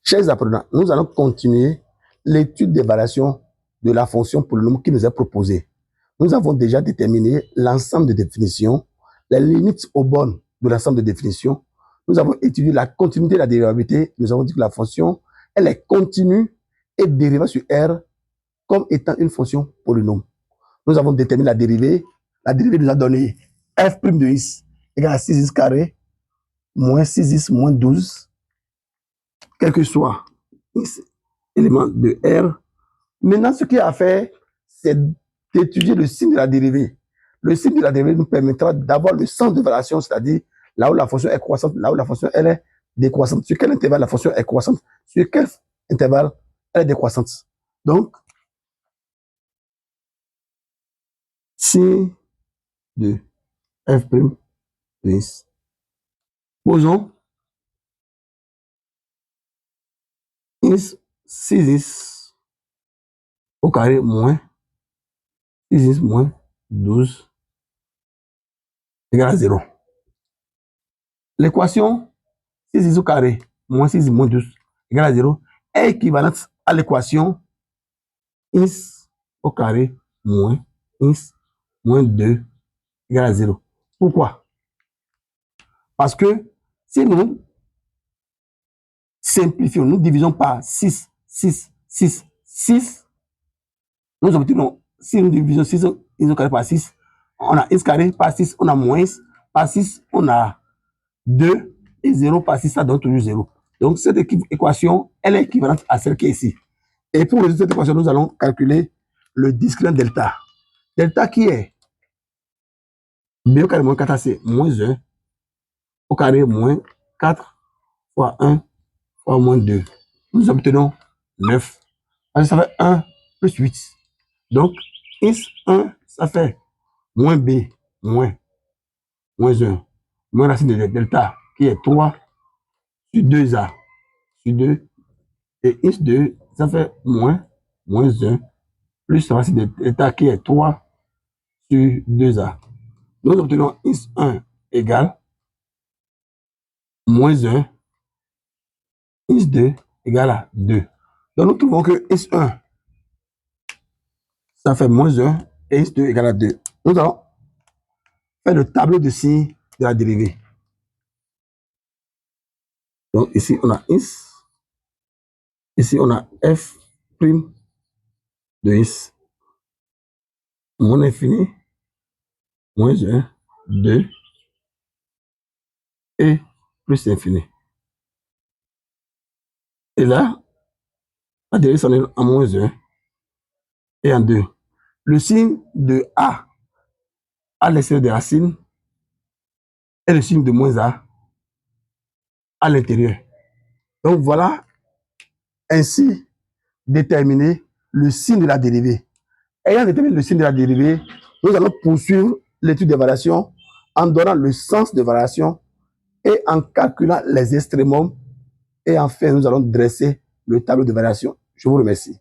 Chers apprenants, nous allons continuer l'étude des variations de la fonction polynôme qui nous est proposée. Nous avons déjà déterminé l'ensemble de définitions, les limites aux bornes de l'ensemble de définitions. Nous avons étudié la continuité de la dérivabilité. Nous avons dit que la fonction, elle est continue et dérivée sur R comme étant une fonction polynôme. Nous avons déterminé la dérivée. La dérivée nous a donné f' de x égale à 6x carré moins 6x moins 12, quel que soit x élément de R. Maintenant, ce qu'il y a à faire, c'est d'étudier le signe de la dérivée. Le signe de la dérivée nous permettra d'avoir le sens de variation, c'est-à-dire là où la fonction est croissante, là où la fonction elle est décroissante. Sur quel intervalle la fonction est croissante, sur quel intervalle elle est décroissante. Donc, signe de f' de x. Posons x 6x au carré moins 6x moins 12 égale à 0. L'équation 6x au carré moins 6x moins 12 égale à 0 est équivalente à l'équation x au carré moins x moins 2 égale à 0. Pourquoi? Parce que si nous simplifions, nous divisons par 6, 6, 6, 6, nous obtenons, si nous divisons 6 au carré par 6, on a x carré par 6, on a moins x, par 6, on a 2, et 0 par 6, ça donne toujours 0. Donc, cette équation, elle est équivalente à celle qui est ici. Et pour résoudre cette équation, nous allons calculer le discrète delta. Delta qui est b au carré moins 4, c'est moins 1 au carré moins 4 fois 1 fois moins 2. Nous obtenons 9. Ça fait 1 plus 8. Donc, x1, ça fait moins b moins 1 moins racine de delta qui est 3 sur 2a sur 2. Et x2, ça fait moins 1 plus racine de delta qui est 3 sur 2a. Nous obtenons x1 égale moins 1, x2 égale à 2. Donc nous trouvons que x1, ça fait moins 1 et x2 égale à 2. Nous allons faire le tableau de signes de la dérivée. Donc ici on a x, ici on a f' de x, moins l'infini, moins 1, 2, et plus l'infini. Et là, la dérivée s'en est en moins 1 et en 2. Le signe de a à l'extérieur des racines et le signe de moins a à l'intérieur. Donc voilà ainsi déterminer le signe de la dérivée. Ayant déterminé le signe de la dérivée, nous allons poursuivre l'étude des variations en donnant le sens de variation et en calculant les extrémums. Et enfin, nous allons dresser le tableau de variation. Je vous remercie.